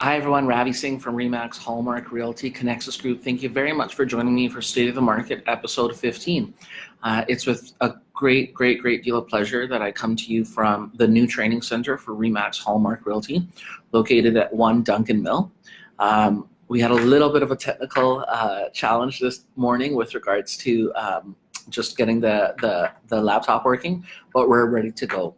Hi everyone, Ravi Singh from Remax Hallmark Realty Connexus Group. Thank you very much for joining me for State of the Market episode 15. It's with a great deal of pleasure that I come to you from the new training center for Remax Hallmark Realty, located at 1 Duncan Mill. We had a little bit of a technical challenge this morning with regards to just getting the laptop working, but we're ready to go.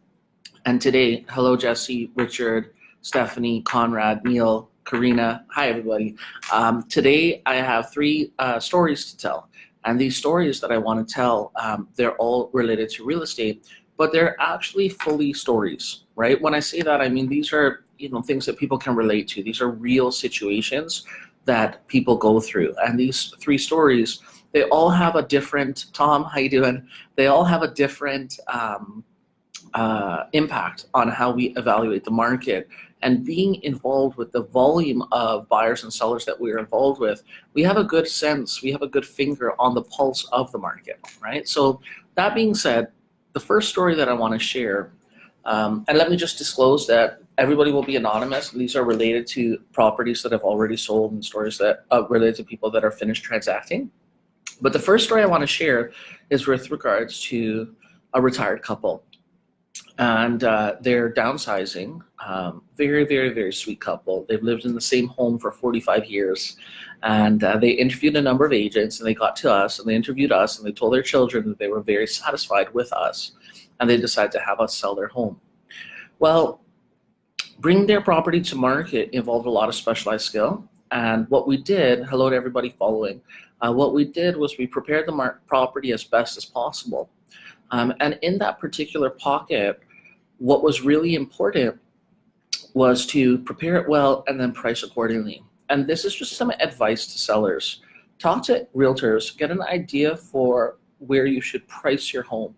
And today, hello Jesse, Richard, Stephanie, Conrad, Neil, Karina. Hi, everybody. Today, I have three stories to tell. And these stories that I want to tell, they're all related to real estate, but they're actually fully stories, right? When I say that, I mean, these are things that people can relate to. These are real situations that people go through. And these three stories, they all have a different, Tom, how you doing? They all have a different impact on how we evaluate the market. And being involved with the volume of buyers and sellers that we're involved with, we have a good sense, we have a good finger on the pulse of the market, right? So that being said, the first story that I want to share, and let me just disclose that everybody will be anonymous. These are related to properties that have already sold and stories that related to people that are finished transacting. But the first story I want to share is with regards to a retired couple. And they're downsizing. Very sweet couple. They've lived in the same home for 45 years. And they interviewed a number of agents, and they got to us, and they interviewed us, and they told their children that they were very satisfied with us, and they decided to have us sell their home. Well, bringing their property to market involved a lot of specialized skill. And what we did, hello to everybody following, what we did was we prepared the property as best as possible. And in that particular pocket, what was really important was to prepare it well and then price accordingly. And this is just some advice to sellers. Talk to realtors, get an idea for where you should price your home,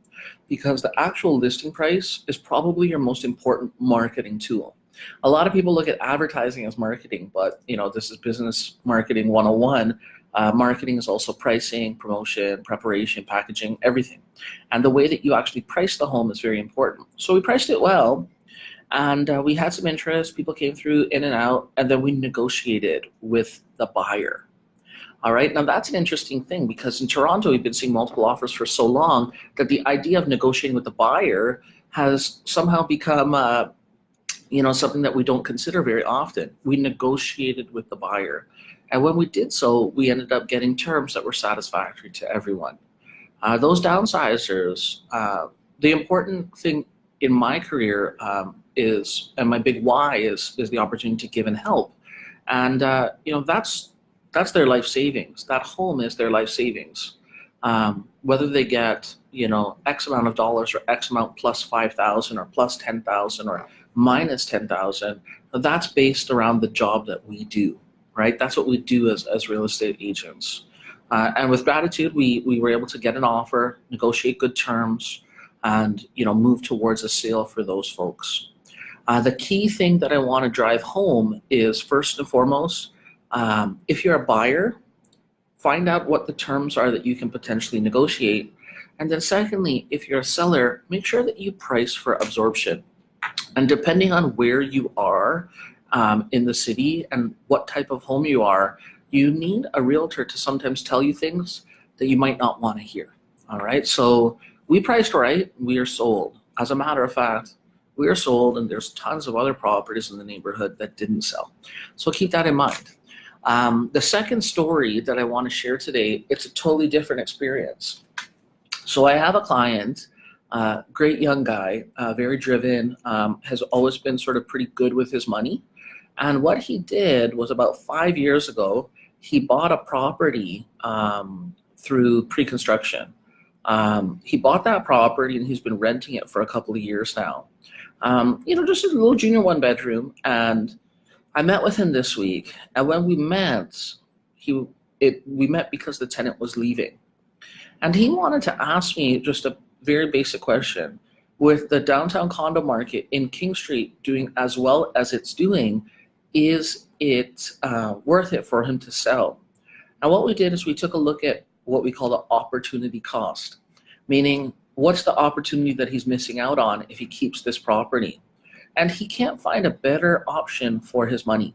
because the actual listing price is probably your most important marketing tool. A lot of people look at advertising as marketing, but this is business marketing 101. Marketing is also pricing, promotion, preparation, packaging, everything. And the way that you actually price the home is very important. So we priced it well, and we had some interest. People came through in and out, and then we negotiated with the buyer. All right, now that's an interesting thing, because in Toronto, we've been seeing multiple offers for so long that the idea of negotiating with the buyer has somehow become something that we don't consider very often. We negotiated with the buyer. And when we did so, we ended up getting terms that were satisfactory to everyone. Those downsizers, the important thing in my career is, and my big why is the opportunity to give and help. And that's their life savings. That home is their life savings. Whether they get X amount of dollars, or X amount plus 5,000 or plus 10,000 or minus 10,000, that's based around the job that we do. Right? That's what we do as real estate agents. And with gratitude, we were able to get an offer, negotiate good terms, and move towards a sale for those folks. The key thing that I want to drive home is, first and foremost, if you're a buyer, find out what the terms are that you can potentially negotiate. And then secondly, if you're a seller, make sure that you price for absorption. And depending on where you are, in the city and what type of home you are, you need a realtor to sometimes tell you things that you might not want to hear. All right, so we priced right, we are sold. As a matter of fact, we are sold, and there's tons of other properties in the neighborhood that didn't sell. So keep that in mind. The second story that I want to share today, it's a totally different experience. So I have a client, great young guy, very driven, has always been sort of pretty good with his money. And what he did was, about 5 years ago, he bought a property through pre-construction. He bought that property, and he's been renting it for a couple of years now. Just a little junior 1-bedroom. And I met with him this week. And when we met, we met because the tenant was leaving. And he wanted to ask me just a very basic question. With the downtown condo market in King Street doing as well as it's doing, is it worth it for him to sell? And what we did is we took a look at what we call the opportunity cost, meaning what's the opportunity that he's missing out on if he keeps this property? And he can't find a better option for his money.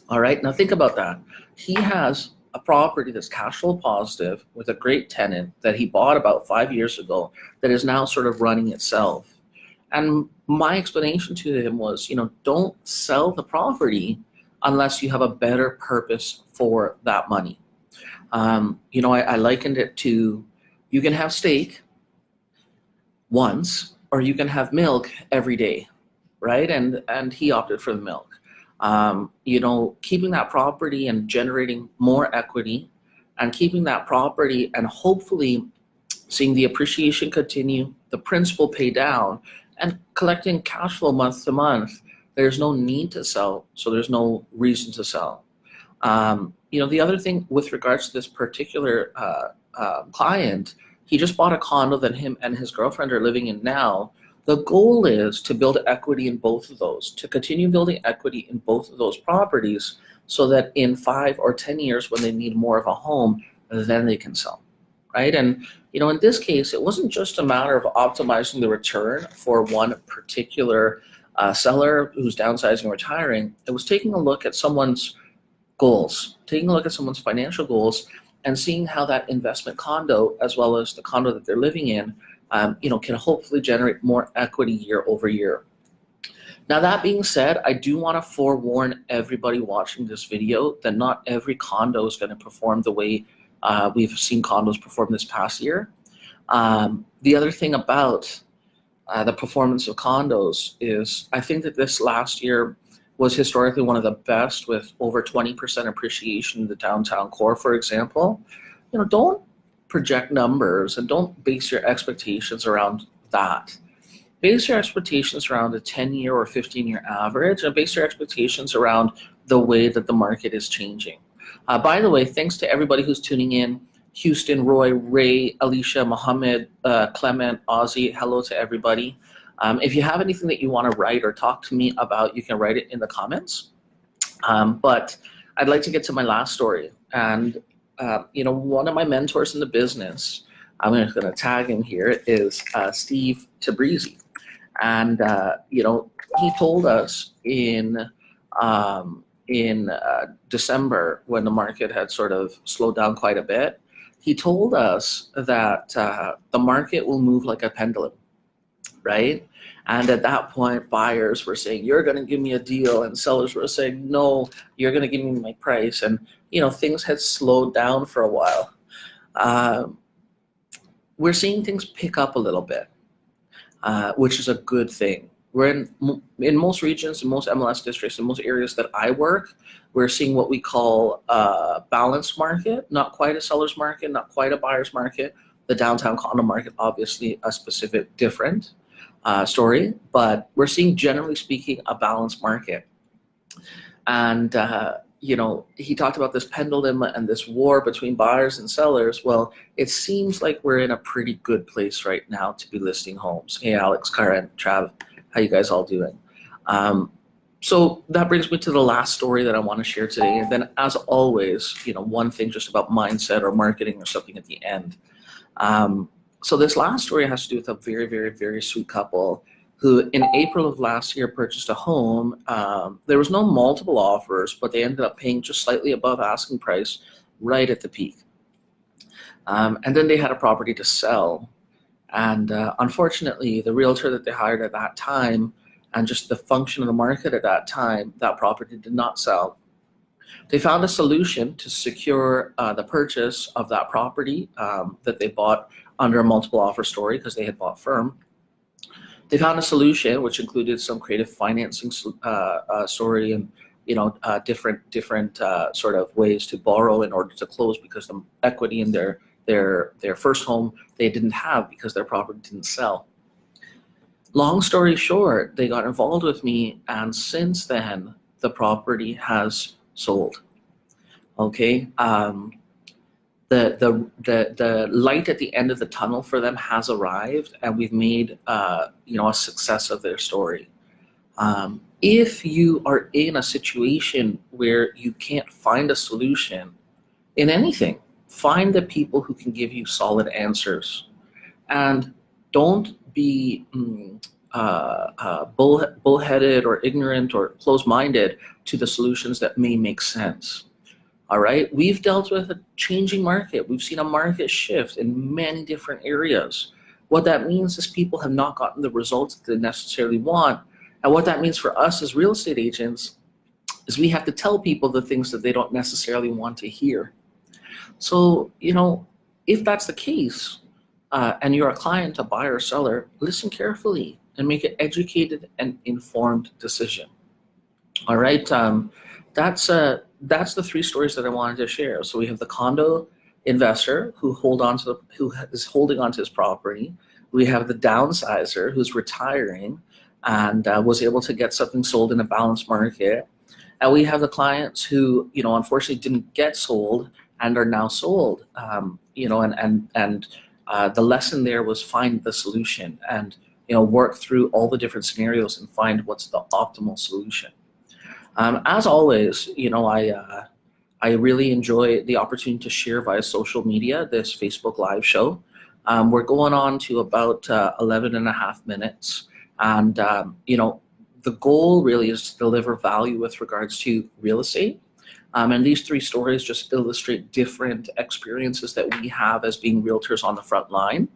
All right, now think about that. He has a property that's cash flow positive with a great tenant that he bought about 5 years ago that is now sort of running itself. And my explanation to him was, don't sell the property unless you have a better purpose for that money. I likened it to, you can have steak once, or you can have milk every day, right? And he opted for the milk. Keeping that property and generating more equity, and keeping that property and hopefully seeing the appreciation continue, the principal pay down, and collecting cash flow month to month. There's no need to sell, so there's no reason to sell. The other thing with regards to this particular client, he just bought a condo that him and his girlfriend are living in now. The goal is to build equity in both of those, to continue building equity in both of those properties so that in 5 or 10 years when they need more of a home, then they can sell, right? And in this case, it wasn't just a matter of optimizing the return for one particular seller who's downsizing or retiring. It was taking a look at someone's goals, taking a look at someone's financial goals, and seeing how that investment condo, as well as the condo that they're living in, can hopefully generate more equity year over year. Now, that being said, I do want to forewarn everybody watching this video that not every condo is going to perform the way we've seen condos perform this past year. The other thing about the performance of condos is I think that this last year was historically one of the best, with over 20% appreciation in the downtown core, for example. Don't project numbers and don't base your expectations around that. Base your expectations around a 10-year or 15-year average, and base your expectations around the way that the market is changing. By the way, thanks to everybody who's tuning in. Houston, Roy, Ray, Alicia, Mohammed, Clement, Ozzy, hello to everybody. If you have anything that you want to write or talk to me about, you can write it in the comments. But I'd like to get to my last story. And, one of my mentors in the business, I'm just going to tag him here, is Steve Tabrizi. And, he told us in December, when the market had sort of slowed down quite a bit, he told us that the market will move like a pendulum, right? And at that point, buyers were saying, you're going to give me a deal, and sellers were saying, no, you're going to give me my price. And things had slowed down for a while. We're seeing things pick up a little bit, which is a good thing. We're in most regions, in most MLS districts, in most areas that I work, we're seeing what we call a balanced market, not quite a seller's market, not quite a buyer's market. The downtown condo market, obviously a specific different story, but we're seeing, generally speaking, a balanced market. And, he talked about this pendulum and this war between buyers and sellers. Well, it seems like we're in a pretty good place right now to be listing homes. Hey, Alex, Karen, Trav, how you guys all doing? So that brings me to the last story that I want to share today. And then, as always, one thing just about mindset or marketing or something at the end. So this last story has to do with a very, very, very sweet couple who in April of last year purchased a home. There was no multiple offers, but they ended up paying just slightly above asking price right at the peak. And then they had a property to sell. And unfortunately, the realtor that they hired at that time, and just the function of the market at that time, that property did not sell. They found a solution to secure the purchase of that property that they bought under a multiple offer story, because they had bought firm. They found a solution which included some creative financing story and different sort of ways to borrow in order to close, because the equity in their first home they didn't have because their property didn't sell. Long story short, they got involved with me, and since then the property has sold. Okay. The light at the end of the tunnel for them has arrived, and we've made a success of their story. If you are in a situation where you can't find a solution in anything, find the people who can give you solid answers, and don't be bullheaded or ignorant or closed-minded to the solutions that may make sense. All right, we've dealt with a changing market. We've seen a market shift in many different areas. What that means is people have not gotten the results that they necessarily want. And what that means for us as real estate agents is we have to tell people the things that they don't necessarily want to hear. So, if that's the case, and you're a client, a buyer or seller, listen carefully and make an educated and informed decision. All right, that's the three stories that I wanted to share. So we have the condo investor who is holding on to his property. We have the downsizer who's retiring and was able to get something sold in a balanced market. And we have the clients who, unfortunately didn't get sold and are now sold. The lesson there was find the solution and work through all the different scenarios and find what's the optimal solution. As always, I really enjoy the opportunity to share via social media this Facebook Live show. We're going on to about 11 and a half minutes. And, the goal really is to deliver value with regards to real estate. And these three stories just illustrate different experiences that we have as being realtors on the front line.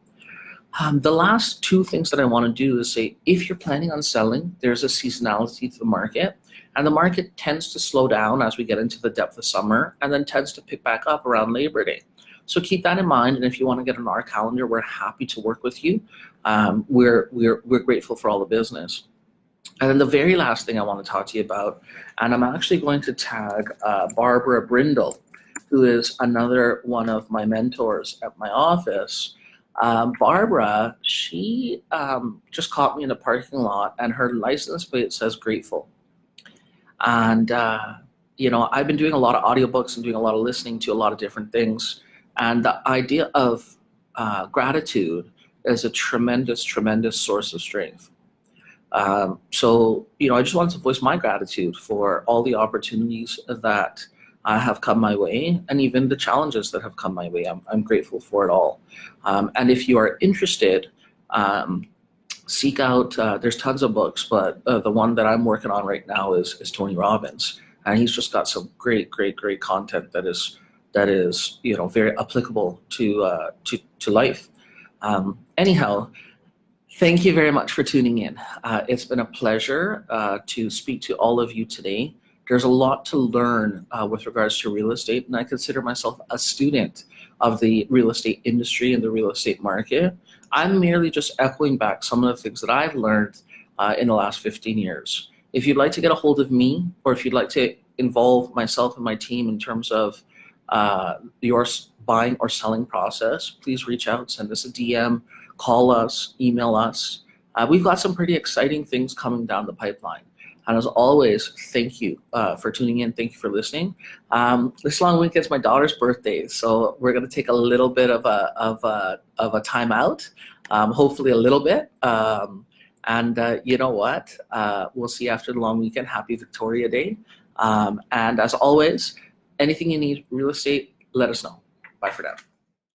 The last two things that I want to do is say, if you're planning on selling, there's a seasonality to the market. And the market tends to slow down as we get into the depth of summer and then tends to pick back up around Labor Day. So keep that in mind. And if you want to get on our calendar, we're happy to work with you. We're grateful for all the business. And then the very last thing I want to talk to you about, and I'm actually going to tag Barbara Brindle, who is another one of my mentors at my office. Barbara, she just caught me in a parking lot and her license plate says grateful. And, I've been doing a lot of audiobooks and doing a lot of listening to a lot of different things. And the idea of gratitude is a tremendous, tremendous source of strength. I just wanted to voice my gratitude for all the opportunities that have come my way and even the challenges that have come my way. I'm grateful for it all. And if you are interested, seek out, there's tons of books, but the one that I'm working on right now is Tony Robbins. And he's just got some great, great, great content that is very applicable to life. Anyhow, thank you very much for tuning in. It's been a pleasure to speak to all of you today. There's a lot to learn with regards to real estate, and I consider myself a student of the real estate industry and the real estate market. I'm merely just echoing back some of the things that I've learned in the last 15 years. If you'd like to get a hold of me, or if you'd like to involve myself and my team in terms of your buying or selling process, please reach out, send us a DM, call us, email us. We've got some pretty exciting things coming down the pipeline. And as always, thank you for tuning in. Thank you for listening. This long weekend's my daughter's birthday, so we're going to take a little bit of a time out, hopefully a little bit. You know what? We'll see you after the long weekend. Happy Victoria Day. And as always, anything you need real estate, let us know. Bye for now.